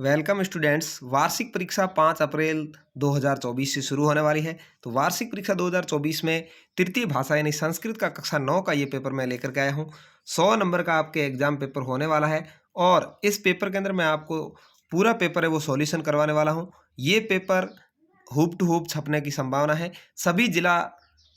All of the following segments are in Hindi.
Welcome students. वार्षिक परीक्षा 5 अप्रैल 2024 से शुरू होने वाली है। तो वार्षिक परीक्षा 2024 में तृतीय भाषा यानी संस्कृत का कक्षा 9 का ये पेपर मैं लेकर के आया हूँ। 100 नंबर का आपके एग्जाम पेपर होने वाला है और इस पेपर के अंदर मैं आपको पूरा पेपर है वो सॉल्यूशन करवाने वाला हूँ। ये पेपर हूप टू हूप छपने की संभावना है। सभी जिला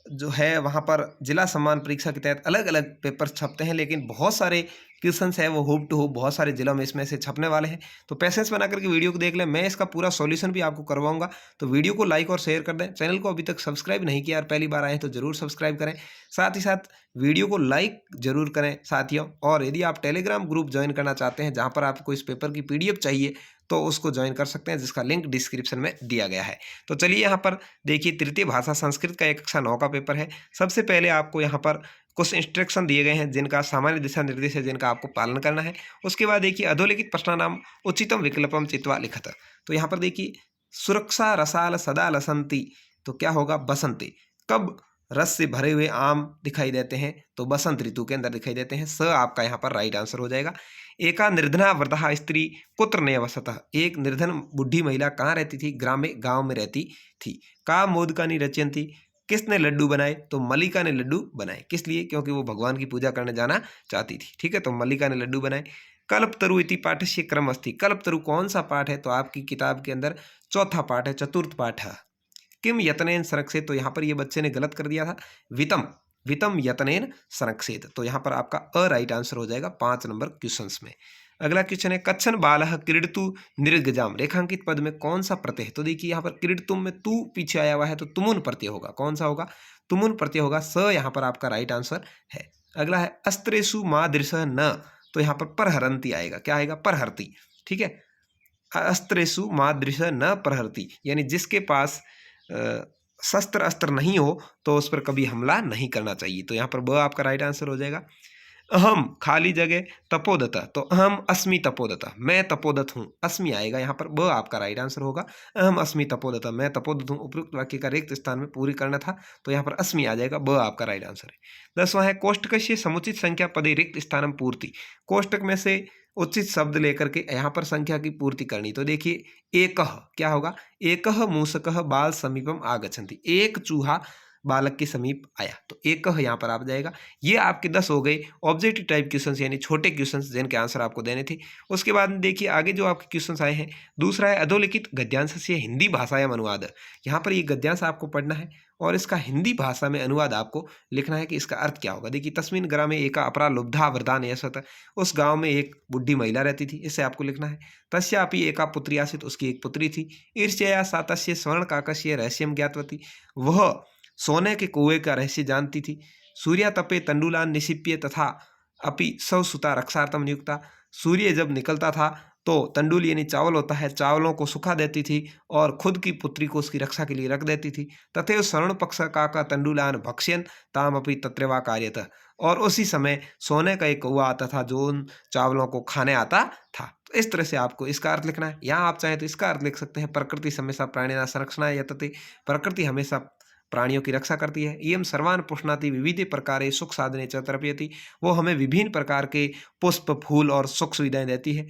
जो है वहाँ पर जिला सम्मान परीक्षा के तहत अलग अलग पेपर छपते हैं, लेकिन बहुत सारे क्वेश्चंस है वो हूप टू हूप बहुत सारे जिलों में इसमें से छपने वाले हैं। तो पेशेंस बना करके वीडियो को देख लें, मैं इसका पूरा सॉल्यूशन भी आपको करवाऊंगा। तो वीडियो को लाइक और शेयर कर दें। चैनल को अभी तक सब्सक्राइब नहीं किया और पहली बार आए हैं तो जरूर सब्सक्राइब करें। साथ ही साथ वीडियो को लाइक जरूर करें साथियों। और यदि आप टेलीग्राम ग्रुप ज्वाइन करना चाहते हैं जहाँ पर आपको इस पेपर की PDF चाहिए तो उसको ज्वाइन कर सकते हैं, जिसका लिंक डिस्क्रिप्शन में दिया गया है। तो चलिए यहाँ पर देखिए, तृतीय भाषा संस्कृत का एक कक्षा 9 का पेपर है। सबसे पहले आपको यहाँ पर कुछ इंस्ट्रक्शन दिए गए हैं जिनका सामान्य दिशा निर्देश है, जिनका आपको पालन करना है। उसके बाद देखिए, अधोलिखित प्रश्नानाम उचितम विकल्पम चित्वा लिखत। तो यहाँ पर देखिए, सुरक्षा रसाल सदा लसंती, तो क्या होगा? बसंती। कब रस से भरे हुए आम दिखाई देते हैं? तो बसंत ऋतु के अंदर दिखाई देते हैं। स आपका यहाँ पर राइट आंसर हो जाएगा। एका निर्धना वृद्धा स्त्री कुत्र निवसतः, एक निर्धन बुढ़ी महिला कहाँ रहती थी? गांव में रहती थी। का मोदकानि रचयंती, किसने लड्डू बनाए? तो मल्लिका ने लड्डू बनाए। किस लिए? क्योंकि वो भगवान की पूजा करने जाना चाहती थी। ठीक है, तो मल्लिका ने लड्डू बनाए। कल्पतरु इति पाठस्य क्रम अस्ति, कल्पतरु कौन सा पाठ है? तो आपकी किताब के अंदर चौथा पाठ है, चतुर्थ पाठ है। किम यतनेन संरक्षित, तो यहाँ पर ये बच्चे ने गलत कर दिया था। वितम वितम यतनेन संरक्षित, तो यहाँ पर आपका अ राइट आंसर हो जाएगा 5 नंबर क्वेश्चंस में। अगला क्वेश्चन है, कच्छन बालः क्रीडतु निर्गजाम, रेखांकित पद में कौन सा प्रत्यय है? तो देखिए, यहाँ पर क्रीडतुम में तू पीछे आया हुआ है तो तुमुन प्रत्यय होगा। कौन सा होगा? तुमुन प्रत्यय होगा। स यहाँ पर आपका राइट आंसर है। अगला है, अस्त्रेषु मादृशः न, तो यहाँ पर परहरंती आएगा। क्या आएगा? परहरती। ठीक है, अस्त्रेषु मादृशः न प्रहरती, यानी जिसके पास शस्त्र अस्त्र नहीं हो तो उस पर कभी हमला नहीं करना चाहिए। तो यहाँ पर ब आपका राइट आंसर हो जाएगा। अहम खाली जगह तपोदत, तो अहम अस्मि तपोदत, मैं तपोदत हूँ। अस्मि आएगा यहाँ पर, ब आपका राइट आंसर होगा। अहम अस्मि तपोदत, मैं तपोदत हूँ। उपयुक्त वाक्य का रिक्त स्थान में पूरी करना था तो यहाँ पर अस्मि आ जाएगा, ब आपका राइट आंसर है। 10वां है, कोष्टकस्य समुचित संख्या पदे रिक्त स्थानम पूर्ति, कोष्टक में से उचित शब्द लेकर के यहाँ पर संख्या की पूर्ति करनी। तो देखिए, एकह क्या होगा? एकह मूषकः बाल समीपम आगच्छन्ति, एक चूहा बालक के समीप आया, तो एकह यहाँ पर आ जाएगा। ये आपके 10 हो गए ऑब्जेक्टिव टाइप क्वेश्चंस, यानी छोटे क्वेश्चंस जिनके आंसर आपको देने थे। उसके बाद देखिए आगे जो आपके क्वेश्चंस आए हैं, दूसरा है अधोलिखित गद्यांशस्य हिंदी भाषायाम अनुवाद। यहाँ पर ये गद्यांश आपको पढ़ना है और इसका हिंदी भाषा में अनुवाद आपको लिखना है कि इसका अर्थ क्या होगा। देखिए, तस्मिन ग्रामे एका अपरा लुब्धा वरदान यशत, उस गांव में एक बुढ़ी महिला रहती थी, इससे आपको लिखना है। तस्यापि एका पुत्री आसीत, उसकी एक पुत्री थी। ईर्ष्यया सा तस्य स्वर्ण काकस्य रहस्यम ज्ञातवती, वह सोने के कुएं का रहस्य जानती थी। सूर्या तपे तंडुलान निशिप्य तथा अपि सौ सुता रक्षार्थम नियुक्ता, सूर्य जब निकलता था तो तंडुल यानी चावल होता है, चावलों को सुखा देती थी और खुद की पुत्री को उसकी रक्षा के लिए रख देती थी। तथैव स्वर्ण पक्ष का तंडुलान भक्ष्यन ताम अपि तत्रैवा कार्यतः, और उसी समय सोने का एक कौवा आता था जो उन चावलों को खाने आता था। तो इस तरह से आपको इसका अर्थ लिखना है। यहाँ आप चाहें तो इसका अर्थ लिख सकते हैं, प्रकृति हमेशा प्राणिना संरक्षणा यतते, प्रकृति हमेशा प्राणियों की रक्षा करती है। इयम सर्वान पुष्णाति विविध प्रकारे सुख साधने च तर्पयति, वो हमें विभिन्न प्रकार के पुष्प फूल और सुख सुविधाएं देती है।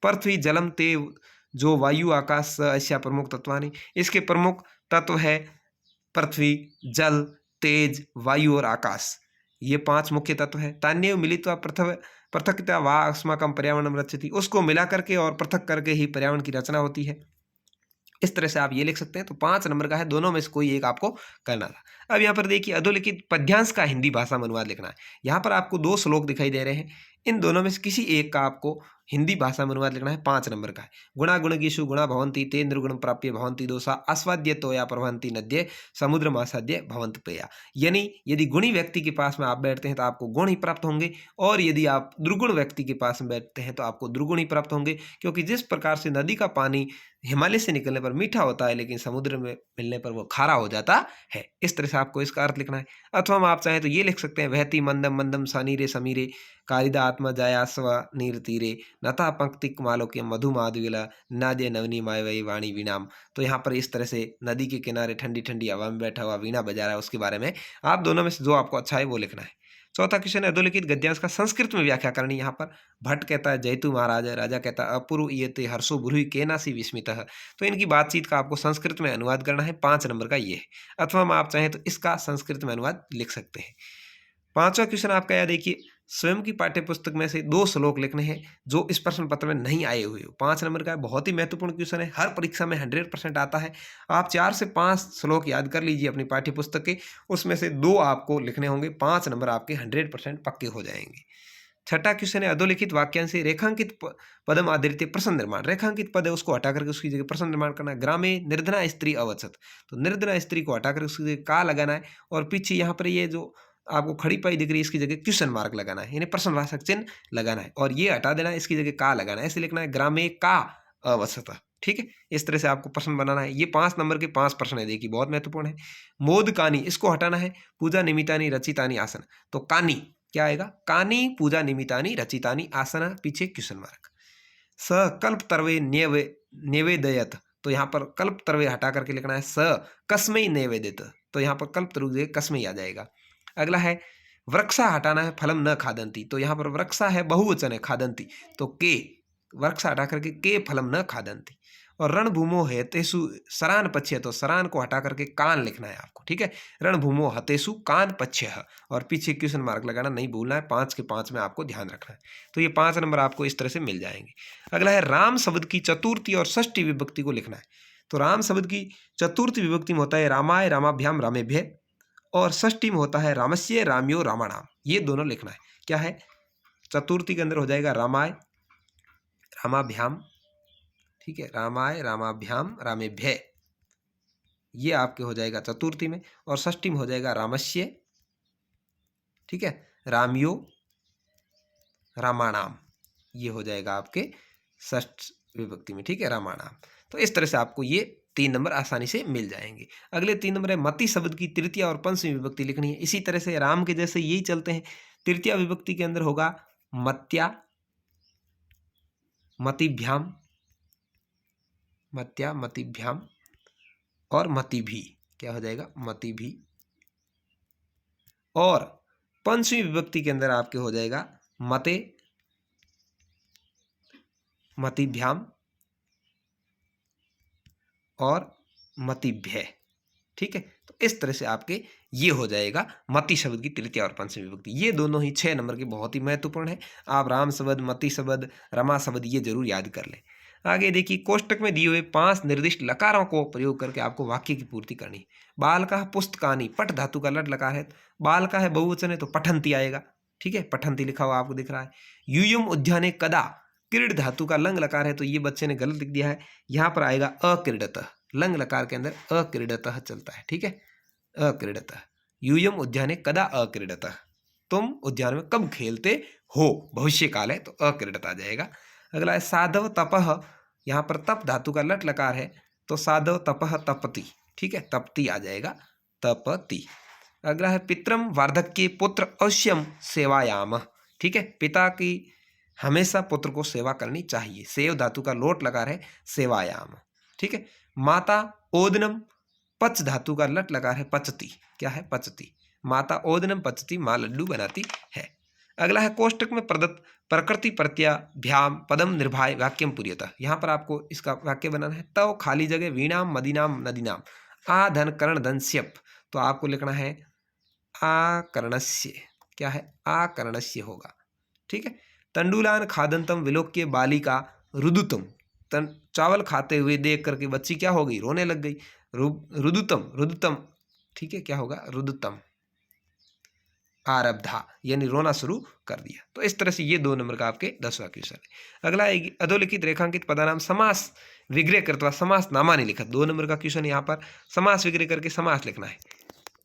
पृथ्वी जलम तेव, जो वायु आकाश ऐसा प्रमुख तत्वानि, इसके प्रमुख तत्व है पृथ्वी, जल, तेज, वायु और आकाश, ये 5 मुख्य तत्व है। तान्यव मिलित्वा पृथकता वा अस्माकं पर्यावरणम रचयति, उसको मिला करके और पृथक करके ही पर्यावरण की रचना होती है। इस तरह से आप ये लिख सकते हैं। तो 5 नंबर का है, दोनों में से कोई एक आपको करना था। अब यहाँ पर देखिए, अधोलिखित पद्यांश का हिंदी भाषा में अनुवाद लिखना है। यहाँ पर आपको 2 श्लोक दिखाई दे रहे हैं, इन दोनों में से किसी एक का आपको हिंदी भाषा में अनुवाद लिखना है। 5 नंबर का है। गुणा गुणगीषु गुणा भवन्ति ते निर्गुण प्राप्य भवन्ति दोषा आस्वाद्य तोया प्रभवन्ति नद्ये समुद्र मासाद्य भवंत पेया, यानी यदि गुणी व्यक्ति के पास में आप बैठते हैं तो आपको गुण ही प्राप्त होंगे, और यदि आप दुर्गुण व्यक्ति के पास में बैठते हैं तो आपको दुर्गुण ही प्राप्त होंगे। क्योंकि जिस प्रकार से नदी का पानी हिमालय से निकलने पर मीठा होता है लेकिन समुद्र में मिलने पर वो खारा हो जाता है, इस तरह से आपको इसका अर्थ लिखना है। अथवा आप चाहें तो ये लिख सकते हैं, वहति मंदम मंदम सनीरे समीरे कारिदा आत्मा जाया स्व नीर तीरे नता पंक्ति मालोक्य मधु माधुविला नादे नवनी माय वही वाणी वीणाम। तो यहाँ पर इस तरह से नदी के किनारे ठंडी ठंडी हवा में बैठा हुआ वीणा बजा रहा है, उसके बारे में आप दोनों में से जो आपको अच्छा है वो लिखना है। चौथा क्वेश्चन है अधोलिखित गद्यांश का संस्कृत में व्याख्या करनी। यहाँ पर भट्ट कहता है जयतु महाराज, राजा कहता है अपूर्व ईयते हर्षो ब्रूहि केनासी विस्मितः। तो इनकी बातचीत का आपको संस्कृत में अनुवाद करना है, 5 नंबर का ये है, अथवा आप चाहें तो इसका संस्कृत में अनुवाद लिख सकते हैं। पांचवा क्वेश्चन आपका याद देखिए, स्वयं की पाठ्य पुस्तक में से 2 श्लोक लिखने हैं जो इस प्रश्न पत्र में नहीं आए हुए हो। 5 नंबर का है, बहुत ही महत्वपूर्ण क्वेश्चन है, हर परीक्षा में 100% आता है। आप 4 से 5 श्लोक याद कर लीजिए अपनी पाठ्य पुस्तक के, उसमें से 2 आपको लिखने होंगे, 5 नंबर आपके 100% पक्के हो जाएंगे। छठा क्वेश्चन है अधोलिखित वाक्यांश से रेखांकित पदम आधारित प्रश्न निर्माण। रेखांकित पद है उसको हटा करके उसकी जगह प्रश्न निर्माण करना है। ग्रामे निर्धना स्त्री अवसत, तो निर्धना स्त्री को हटा कर उसकी जगह का लगाना है, और पीछे यहाँ पर ये जो आपको खड़ी पाई दिख रही है इसकी जगह क्वेश्चन मार्क लगाना है, यानी प्रश्नवाचक चिन्ह लगाना है, और ये हटा देना है, इसकी जगह का लगाना है। ऐसे लिखना है ग्रामे का अवसत। ठीक है, इस तरह से आपको प्रश्न बनाना है। ये 5 नंबर के 5 प्रश्न है, देखिए बहुत महत्वपूर्ण है। मोद कानी, इसको हटाना है। पूजा निमित्तानि रचितानि आसन, तो कानी क्या आएगा, कानी पूजा निमित्तानि रचितानि आसन, पीछे क्वेश्चन मार्क। स कल्प तरवे निवेदयत, तो यहाँ पर कल्प तरवे हटा करके लिखना है स कस्मै निवेदित, तो यहाँ पर कल्प तरवे कस्मै आ जाएगा। अगला है वृक्षा हटाना है, फलम न खादंती, तो यहाँ पर वृक्षा है बहुवचन है, खादंती तो के, वृक्षा हटा करके के फलम न खादंती। और रणभूमो हेतेसु सरान पक्ष, तो सरान को हटा करके कान लिखना है आपको। ठीक है, रणभूमो हतेसु कान पक्ष, और पीछे क्वेश्चन मार्क लगाना नहीं भूलना है, 5 के 5 में आपको ध्यान रखना है। तो ये 5 नंबर आपको इस तरह से मिल जाएंगे। अगला है राम शब्द की चतुर्थी और षष्ठी विभक्ति को लिखना है। तो राम शब्द की चतुर्थी विभक्ति में होता है रामाय रामाभ्याम रामेभ्य, और षष्ठी में होता है रामस्य राम्यो रामाणाम, ये दोनों लिखना है। क्या है, चतुर्थी के अंदर हो जाएगा रामाय रामाभ्याम, ठीक है, रामाय रामाभ्याम रामेभ्य, ये आपके हो जाएगा चतुर्थी में, और षष्ठी में हो जाएगा रामस्य, ठीक है, राम्यो रामाणाम, ये हो जाएगा आपके षष्ठ विभक्ति में। ठीक है, रामाणाम। तो इस तरह से आपको ये 3 नंबर आसानी से मिल जाएंगे। अगले 3 नंबर है मति शब्द की तृतीया और पंचमी विभक्ति लिखनी है। इसी तरह से राम के जैसे यही चलते हैं। तृतीया विभक्ति के अंदर होगा मत्या, मतिभ्याम, मत्या मतिभ्याम, और मति भी, क्या हो जाएगा, मति भी। और पंचमी विभक्ति के अंदर आपके हो जाएगा मते, मतिभ्याम और मतिभ्य। ठीक है, तो इस तरह से आपके ये हो जाएगा मति शब्द की तृतीया और पंचमी विभक्ति। ये दोनों ही 6 नंबर के बहुत ही महत्वपूर्ण है। आप राम शब्द, मति शब्द, रमा शब्द ये जरूर याद कर लें। आगे देखिए, कोष्टक में दिए हुए 5 निर्दिष्ट लकारों को प्रयोग करके आपको वाक्य की पूर्ति करनी है। बाल का पुस्तकानी, पट धातु का लट लकार है, बाल का है बहुवचन है तो पठंती आएगा। ठीक है, पठंती लिखा हुआ आपको दिख रहा है। यूयम उद्याने कदा, क्रीड धातु का लंग लकार है, तो ये बच्चे ने गलत लिख दिया है, यहाँ पर आएगा अक्रीडतः, लंग लकार के अंदर अक्रीडतः चलता है। ठीक है, अक्रीडतः। यूयम उद्याने कदा अक्रीडतः, तुम उद्यान में कब खेलते हो, भविष्य काल है तो अक्रीडत आ जाएगा। अगला है साधव तपह, यहाँ पर तप धातु का लट लकार है तो साधव तपह तपति, ठीक है, तपति आ जाएगा, तपति। अगला है पितरम वार्धक्य पुत्र अवश्यम सेवायाम, ठीक है, पिता की हमेशा पुत्र को सेवा करनी चाहिए। सेव धातु का लोट लगा है, सेवायाम। ठीक है, माता ओदनम, पच धातु का लट लगा है, पचती, क्या है, पचती। माता ओदनम पचती, माँ लड्डू बनाती है। अगला है कोष्टक में प्रदत्त प्रकृति प्रत्याभ्याम पदम निर्भाय वाक्यम पुर्यतः, यहाँ पर आपको इसका वाक्य बनाना है। तव खाली जगह वीणाम मदीनाम नदीनाम आ धन कर्ण धनस्यप, तो आपको लिखना है आकर्णस्य, क्या है, आकर्णस्य होगा। ठीक है, तंडुलान खादंतम विलोक्य बालिका रुदुतम, चावल खाते हुए देख करके बच्ची क्या हो गई, रोने लग गई। रुदुतम, रुदुतम, ठीक है, क्या होगा, रुदुतम आरब्धा, यानी रोना शुरू कर दिया। तो इस तरह से ये 2 नंबर का आपके 10वां क्वेश्चन है। अगला अधोलिखित रेखांकित पदानाम समास विग्रह करता, समास नामा नहीं लिखा, 2 नंबर का क्वेश्चन। यहाँ पर समास विग्रह करके समास लिखना है।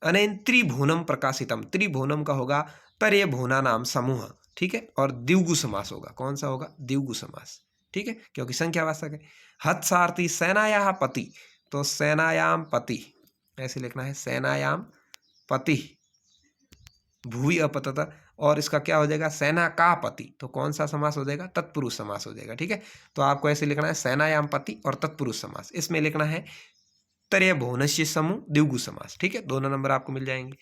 अनेन त्रिभुवनम प्रकाशितम, त्रिभुवनम का होगा तर्य भुवना नाम समूह, ठीक है, और द्विगु समास होगा, कौन सा होगा, द्विगु समास। ठीक है, क्योंकि संख्यावाचक है। हत्सारथी सेनाया पति, तो सेनायाम पति ऐसे लिखना है, सेनायाम पति, भूवि अपतता, और इसका क्या हो जाएगा, सेना का पति, तो कौन सा समास हो जाएगा, तत्पुरुष समास हो जाएगा। ठीक है, तो आपको ऐसे लिखना है सेनायाम पति और तत्पुरुष समास। इसमें लिखना है तर्य भुवनस्य समूह द्विगु समास। ठीक है, दोनों नंबर आपको मिल जाएंगे।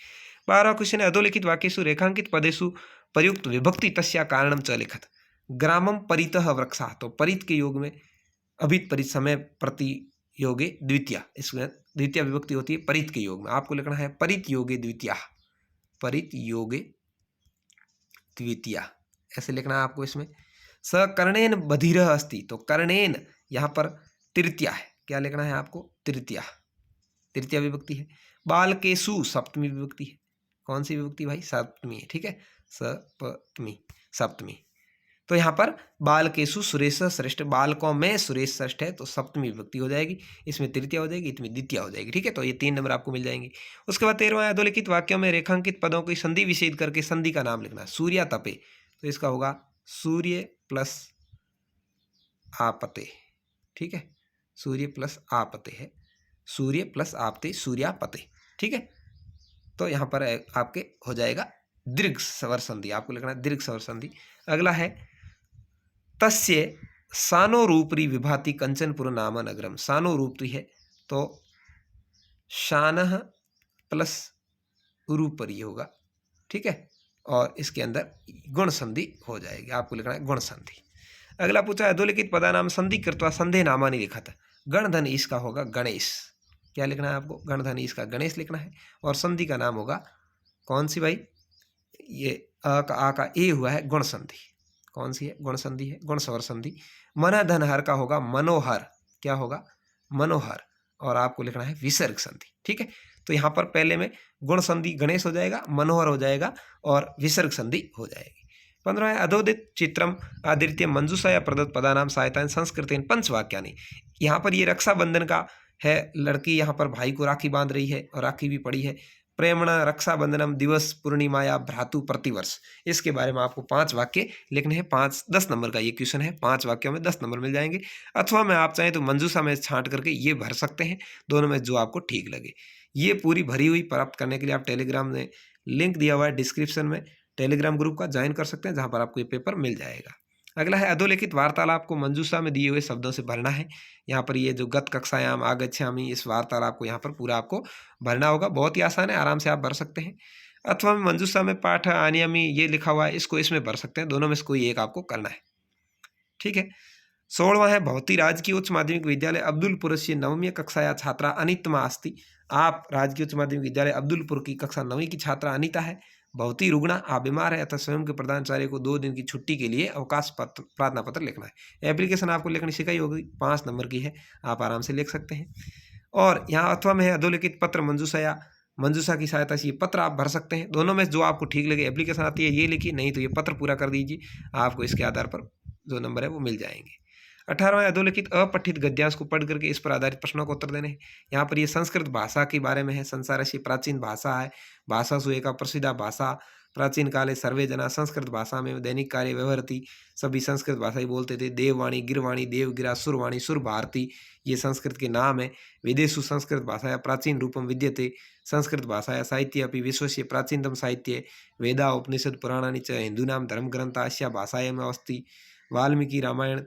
12वां क्वेश्चन है अधोलिखित वाक्येषु रेखांकित पदेषु प्रयुक्त विभक्ति तस्या कारणम च लिखत। ग्रामम परितः वृक्षा, तो परित के योग में अभित परित समय प्रति योगे द्वितीया, इसमें द्वितीय विभक्ति होती है परित के योग में। आपको लिखना है परित योगे द्वितीया, परित योगे द्वितीया, ऐसे लिखना है आपको। इसमें स कर्णेन बधिरः अस्ति, तो कर्णेन यहाँ पर तृतीया है, क्या लिखना है आपको, तृतीया, तृतीया विभक्ति है। बालकेषु सप्तमी विभक्ति है, कौन सी विभक्ति भाई, सप्तमी है, ठीक है, सप्तमी, सप्तमी। तो यहाँ पर बालकेषु सुरेश श्रेष्ठ, बालकों में सुरेश श्रेष्ठ है, तो सप्तमी विभक्ति हो जाएगी, इसमें तृतीया हो जाएगी, इसमें द्वितीया हो जाएगी, ठीक है। तो ये 3 नंबर आपको मिल जाएंगे। उसके बाद 13वां अधोलिखित वाक्यों में रेखांकित पदों की संधि विच्छेद करके संधि का नाम लिखना है। सूर्या तपे, तो इसका होगा सूर्य प्लस आपते, ठीक है, सूर्य प्लस आपते है, सूर्य प्लस आपते, सूर्यापते, ठीक है। तो यहाँ पर आपके हो जाएगा दीर्घ स्वर संधि, आपको लिखना है दीर्घ स्वर संधि। अगला है तस्य सानोरूपरी विभाति कंचनपुर नाम नगरम, सानोरूपरी है तो शानह प्लस रूपरी होगा, ठीक है, और इसके अंदर गुण संधि हो जाएगी, आपको लिखना है गुण संधि। अगला पूछा है अधोलिखित पदानाम संधि कृत्वा संधे नामानि लिखत। गणधन इसका होगा गणेश, क्या लिखना है आपको, गणधन इसका गणेश लिखना है, और संधि का नाम होगा कौन सी भाई, ये आ का ए हुआ है गुण संधि, कौन सी है, गुण संधि है, गुण स्वर संधि। मन धन हर का होगा मनोहर, क्या होगा, मनोहर, और आपको लिखना है विसर्ग संधि, ठीक है। तो यहाँ पर पहले में गुण संधि गणेश हो जाएगा, मनोहर हो जाएगा, और विसर्ग संधि हो जाएगी। 15 अधोदित चित्रम आदित्य मंजूषाया प्रदत्त पदानाम सहायता संस्कृतेन पंचवाक्यानि। यहाँ पर ये रक्षाबंधन का है, लड़की यहाँ पर भाई को राखी बांध रही है, और राखी भी पड़ी है। प्रेमणा रक्षाबंधनम दिवस पूर्णिमाया भ्रातु प्रतिवर्ष, इसके बारे में आपको 5 वाक्य लिखने हैं। 10 नंबर का ये क्वेश्चन है, 5 वाक्यों में 10 नंबर मिल जाएंगे। अथवा मैं आप चाहें तो मंजूषा में छांट करके ये भर सकते हैं, दोनों में जो आपको ठीक लगे। ये पूरी भरी हुई प्राप्त करने के लिए आप टेलीग्राम में लिंक दिया हुआ है डिस्क्रिप्शन में, टेलीग्राम ग्रुप का ज्वाइन कर सकते हैं, जहाँ पर आपको ये पेपर मिल जाएगा। अगला है अधोलिखित वार्तालाप को मंजूषा में दिए हुए शब्दों से भरना है। यहाँ पर ये जो गत कक्षायाम आगच्छामि, इस वार्तालाप को यहाँ पर पूरा आपको भरना होगा, बहुत ही आसान है, आराम से आप भर सकते हैं। अथवा मंजूषा में पाठ आनियामी ये लिखा हुआ है, इसको इसमें भर सकते हैं, दोनों में से कोई एक आपको करना है, ठीक है। 16वां है भवती राजकीय उच्च माध्यमिक विद्यालय अब्दुलपुर से 9वीं कक्षाया छात्रा अनितमा अस्ति। आप राजकीय उच्च माध्यमिक विद्यालय अब्दुलपुर की कक्षा 9वीं की छात्रा अनिता है, भवती रुग्णा, आप बीमार है, अतः स्वयं के प्रधानाचार्य को 2 दिन की छुट्टी के लिए अवकाश पत्र प्रार्थना पत्र लिखना है। एप्लीकेशन आपको लिखनी सिखाई होगी, 5 नंबर की है, आप आराम से लिख सकते हैं। और यहाँ अथवा में है अधोलिखित पत्र मंजूषा, मंजूषा की सहायता से ये पत्र आप भर सकते हैं, दोनों में जो आपको ठीक लगे। एप्लीकेशन आती है ये लिखिए, नहीं तो ये पत्र पूरा कर दीजिए, आपको इसके आधार पर जो नंबर है वो मिल जाएंगे। 18वां अधोलिखित अपठित गद्यांश को पढ़ करके इस पर आधारित प्रश्नों को उत्तर देने हैं। यहाँ पर ये संस्कृत भाषा के बारे में है। संसार ऐसी प्राचीन भाषा है, भाषासु एका प्रसिद्धा भाषा, प्राचीन काले सर्वे जना संस्कृत भाषा में दैनिक कार्य व्यवहरती, सभी संस्कृत भाषा ही बोलते थे। देववाणी, गिरवाणी, देवगिरा, सुरवाणी, सुर भारती, ये संस्कृत के नाम है। विदेशु संस्कृत भाषाया प्राचीन रूपम विद्यते, संस्कृत भाषाया साहित्य अपि विश्वस्य प्राचीनतम साहित्य, वेदा उपनिषद पुराणानि च हिंदूनां धर्मग्रंथा अस्या भाषायाम् अस्ति। वाल्मीकि रामायण,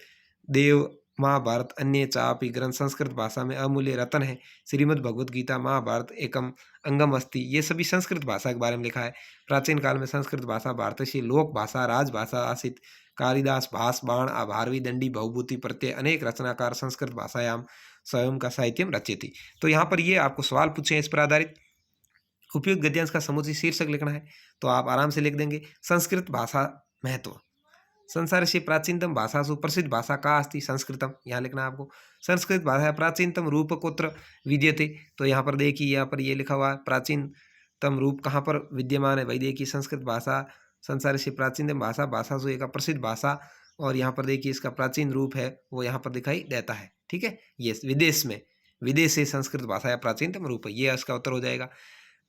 देव महाभारत अन्य चापि ग्रंथ संस्कृत भाषा में अमूल्य रत्न है। श्रीमद् भगवद गीता महाभारत एकम अंगम अस्ति, ये सभी संस्कृत भाषा के बारे में लिखा है। प्राचीन काल में संस्कृत भाषा भारतशी लोक भाषा राजभाषा आसित। कालिदास भास बाण आभारवी दंडी बहुभूति प्रत्यय अनेक रचनाकार संस्कृत भाषायाम स्वयं का साहित्यम रचयति। तो यहाँ पर ये आपको सवाल पूछे हैं, इस पर आधारित उपयुक्त गद्यांश का समुचित शीर्षक लिखना है, तो आप आराम से लिख देंगे संस्कृत भाषा महत्व। संसार से प्राचीनतम भाषा सुप्रसिद्ध भाषा का अस्ति संस्कृतम, यहाँ लिखना है आपको। संस्कृत भाषा प्राचीनतम रूप कोत्र विद्यते, तो यहाँ पर देखिए, यहाँ पर ये लिखा हुआ है प्राचीनतम रूप कहाँ पर विद्यमान है। भाई देखिए संस्कृत भाषा संसार से प्राचीनतम भाषा, भाषा सु एक प्रसिद्ध भाषा, और यहाँ पर देखिए इसका प्राचीन रूप है वो यहाँ पर दिखाई देता है, ठीक है। ये विदेश में, विदेश से संस्कृत भाषा या प्राचीनतम रूप है, ये इसका उत्तर हो जाएगा।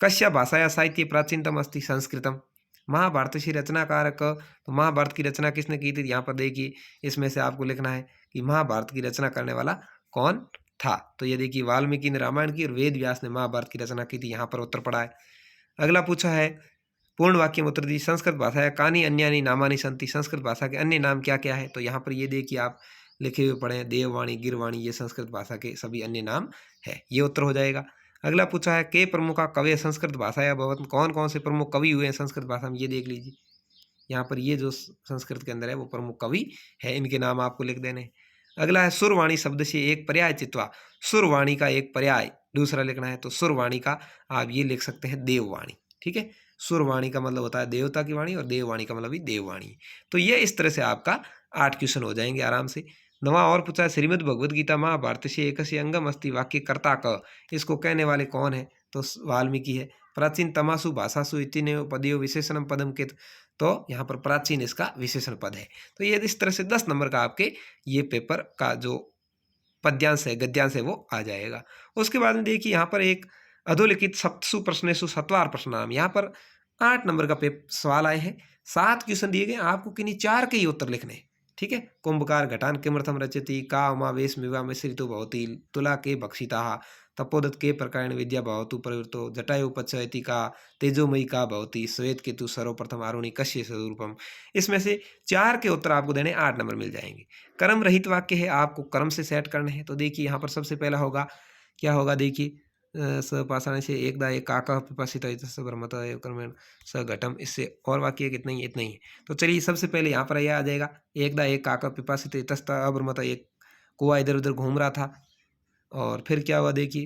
कश्या भाषा या साहित्य प्राचीनतम अस्ति संस्कृतम। महाभारत से रचनाकार क, तो महाभारत की रचना किसने की थी, यहाँ पर देखिए इसमें से आपको लिखना है कि महाभारत की रचना करने वाला कौन था। तो ये देखिए वाल्मीकि ने रामायण की और वेद व्यास ने महाभारत की रचना की थी, यहाँ पर उत्तर पड़ा है। अगला पूछा है पूर्ण वाक्य में उत्तर दी संस्कृत भाषा है कानी अन्यानी नामानी संति, संस्कृत भाषा के अन्य नाम क्या क्या है। तो यहाँ पर ये देखिए आप लिखे हुए पढ़े हैं देववाणी, गिरवाणी, ये संस्कृत भाषा के सभी अन्य नाम है, ये उत्तर हो जाएगा। अगला पूछा है के प्रमुख कवि संस्कृत भाषा या भवन, कौन कौन से प्रमुख कवि हुए हैं संस्कृत भाषा में, ये देख लीजिए। यहाँ पर ये जो संस्कृत के अंदर है वो प्रमुख कवि है, इनके नाम आपको लिख देने हैं। अगला है सुरवाणी शब्द से एक पर्याय चित्वा, सुरवाणी का एक पर्याय दूसरा लिखना है, तो सुरवाणी का आप ये लिख सकते हैं देववाणी। ठीक है, सुरवाणी का मतलब होता है देवता की वाणी और देववाणी का मतलब भी देववाणी। तो ये इस तरह से आपका 8 क्वेश्चन हो जाएंगे आराम से। नवा और पूछा है श्रीमद् भगवद गीता महाभारत से एक अंगम अस्ति वाक्य कर्ता क, इसको कहने वाले कौन है, तो वाल्मीकि है। प्राचीन तमासु भाषासु इतिनेव पदयो विशेषणम पदम के, तो यहाँ पर प्राचीन इसका विशेषण पद है। तो ये इस तरह से 10 नंबर का आपके ये पेपर का जो पद्यांश है गद्यांश है वो आ जाएगा। उसके बाद में देखिए यहाँ पर एक अधोलिखित सप्तसु प्रश्नेषु सत्वार प्रश्नाम, यहाँ पर 8 नंबर का सवाल आए हैं। 7 क्वेश्चन दिए गए, आपको किन्हीं 4 के ही उत्तर लिखने हैं। ठीक है, कुंभकार घटान किमर्थम रचयति, का उमावेश मिवा मिश्रितो भवति, तुला के भक्षिता, तपोदत के प्रकारेण विद्या भवतु प्रवृत्तो, जटायु पच्यति का, तेजोमयी का भवति, श्वेत केतु सर्वप्रथम आरुणि कश्य स्वरूपम। इसमें से 4 के उत्तर आपको देने 8 नंबर मिल जाएंगे। कर्म रहित वाक्य है, आपको कर्म से सेट करने हैं। तो देखिए यहाँ पर सबसे पहला होगा, क्या होगा, देखिए सपाषाण से एकदा एक काका पिपासित ब्रह्मत कर्मेण स घटम, इससे और वाक्य कितना ही इतना ही है। तो चलिए सबसे पहले यहाँ पर यह आ जाएगा, एकदा एक काका पिपासित तस्ता अब्रह्मत, एक कुआ इधर उधर घूम रहा था और फिर क्या हुआ, देखिए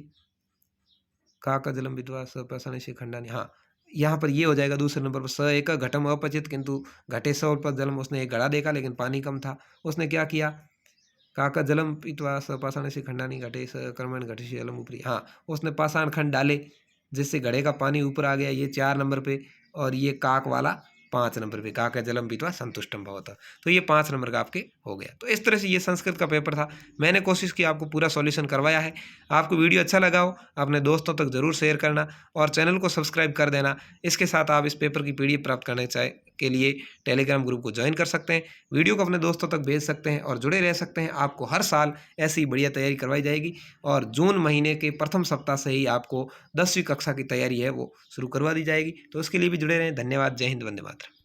काका जलम विद्वा सपाषाण से खंडानी, हाँ यहाँ पर ये हो जाएगा दूसरे नंबर पर। स एक घटम अपचित किंतु घटे स पर जलम, उसने एक घड़ा देखा लेकिन पानी कम था, उसने क्या किया, काका जलम पीतवा सपाषाण से खंडानी घटे स कर्मण घटे से जलम ऊपरी, हाँ उसने पाषाण खंड डाले जिससे घड़े का पानी ऊपर आ गया, ये 4 नंबर पे। और ये काक वाला 5 नंबर पे, काका जलम पीतवा संतुष्टम भवता, तो ये 5 नंबर का आपके हो गया। तो इस तरह से ये संस्कृत का पेपर था। मैंने कोशिश की आपको पूरा सॉल्यूशन करवाया है। आपको वीडियो अच्छा लगा हो अपने दोस्तों तक जरूर शेयर करना और चैनल को सब्सक्राइब कर देना। इसके साथ आप इस पेपर की PDF प्राप्त करने के लिए टेलीग्राम ग्रुप को ज्वाइन कर सकते हैं, वीडियो को अपने दोस्तों तक भेज सकते हैं और जुड़े रह सकते हैं। आपको हर साल ऐसी बढ़िया तैयारी करवाई जाएगी और जून महीने के प्रथम सप्ताह से ही आपको 10वीं कक्षा की तैयारी है वो शुरू करवा दी जाएगी। तो उसके लिए भी जुड़े रहें। धन्यवाद। जय हिंद, वंदे मातरम।